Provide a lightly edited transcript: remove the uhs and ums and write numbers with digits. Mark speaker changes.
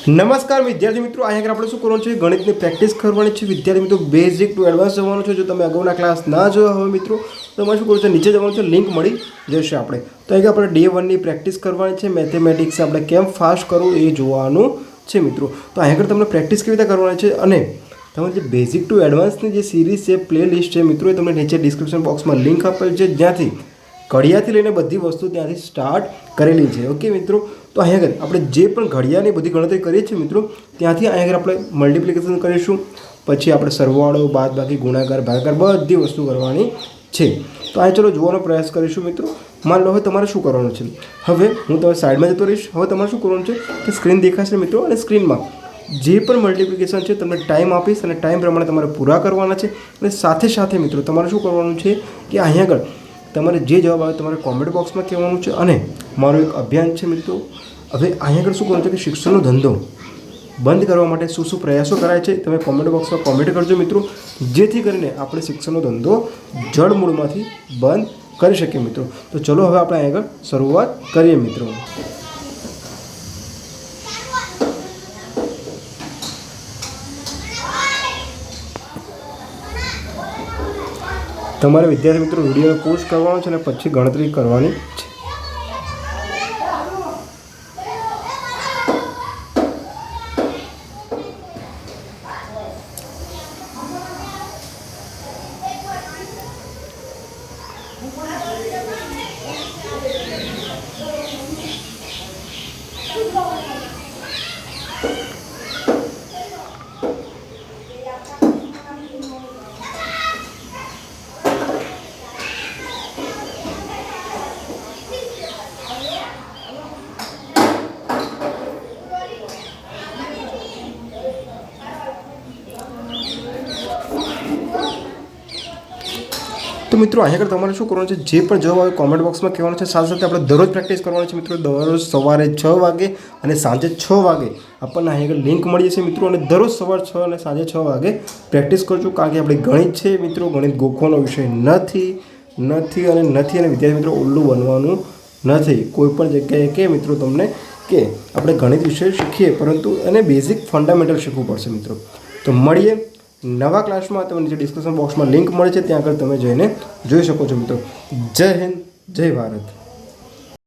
Speaker 1: નમસ્કાર વિદ્યાર્થી મિત્રો, અહીંયા આગળ આપણે શું કરવાનું છે? ગણિતની પ્રેક્ટિસ કરવાની છે વિદ્યાર્થી મિત્રો. બેઝિક ટુ એડવાન્સ જવાનું છે. જો તમે અગાઉના ક્લાસ ના જોયા હોય મિત્રો તો તમારે શું કરવું છે? નીચે જવાનું છે, લિંક મળી જશે. આપણે તો અહીંયા આપણે ડે 1ની પ્રેક્ટિસ કરવાની છે. મેથેમેટિક્સ આપણે કેમ ફાસ્ટ કરવું એ જોવાનું છે મિત્રો. તો અહીંયા આગળ તમને પ્રેક્ટિસ કેવી રીતે કરવાની છે અને તમારે જે બેઝિક ટુ એડવાન્સની જે સિરીઝ છે, પ્લે લિસ્ટ છે મિત્રો, એ તમને નીચે ડિસ્ક્રિપ્શન બોક્સમાં લિંક આપેલ છે, જ્યાંથી ઘડિયાળથી લઈને બધી વસ્તુ ત્યાંથી સ્ટાર્ટ કરેલી છે. ઓકે મિત્રો, તો અહીંયા આગળ આપણે જે પણ ઘડિયાળની બધી ગણતરી કરીએ છીએ મિત્રો, ત્યાંથી અહીંયા આગળ આપણે મલ્ટિપ્લિકેશન કરીશું, પછી આપણે સરવાળો, બાદબાકી, ગુણાકાર, ભાગાકાર બધી વસ્તુ કરવાની છે. તો અહીં ચલો જોવાનો પ્રયાસ કરીશું મિત્રો. માન લો હવે તમારે શું કરવાનું છે. હવે હું તમે સાઈડમાં જતો રહીશ. હવે તમારે શું કરવાનું છે કે સ્ક્રીન દેખાશે મિત્રો, અને સ્ક્રીનમાં જે પણ મલ્ટિપ્લિકેશન છે તમને ટાઈમ આપીશ અને ટાઈમ પ્રમાણે તમારે પૂરા કરવાના છે. અને સાથે સાથે મિત્રો તમારે શું કરવાનું છે કે અહીંયા આગળ તમારે જે જવાબ આવે તમારે કોમેન્ટ બોક્સમાં કહેવાનું છે. અને મારું એક અભિયાન છે મિત્રો. હવે અહીંયા આગળ શું કરવાનું છે કે શિક્ષણનો ધંધો બંધ કરવા માટે શું શું પ્રયાસો કરાય છે તમે કોમેન્ટ બોક્સમાં કોમેન્ટ કરજો મિત્રો, જેથી કરીને આપણે શિક્ષણનો ધંધો જડમૂળમાંથી બંધ કરી શકીએ મિત્રો. તો ચલો હવે આપણે અહીંયા આગળ શરૂઆત કરીએ મિત્રો. તમારે વિદ્યાર્થી મિત્રો વિડીયો પોસ્ટ કરવાનો છે અને પછી ગણતરી કરવાની છે. તો મિત્રો અહીંયા આગળ તમારે શું કરવાનું છે? જે પણ જવાબ આવે કોમેન્ટ બોક્સમાં કહેવાનું છે. સાથે સાથે આપણે દરરોજ પ્રેક્ટિસ કરવાની છે મિત્રો. દરરોજ સવારે 6 વાગે અને સાંજે 6 વાગે આપણને અહીંયા આગળ લિંક મળી જશે મિત્રો. અને દરરોજ સવારે 6 અને સાંજે 6 વાગે પ્રેક્ટિસ કરજો, કારણ કે આપણે ગણિત છે મિત્રો. ગણિત ગોખવાનો વિષય નથી અને વિદ્યાર્થી મિત્રો ઉલ્લુ બનવાનું નથી. કોઈ પણ જગ્યાએ કે મિત્રો તમને કે આપણે ગણિત વિષય શીખીએ, પરંતુ એને બેઝિક ફંડામેન્ટલ શીખવું પડશે મિત્રો. તો મળીએ નવા ક્લાસમાં. તમને નીચે ડિસ્ક્રિપ્શન બોક્સમાં લિંક મળે છે, ત્યાં આગળ તમે જઈને જોઈ શકો છો મિત્રો. જય હિન્દ, જય ભારત.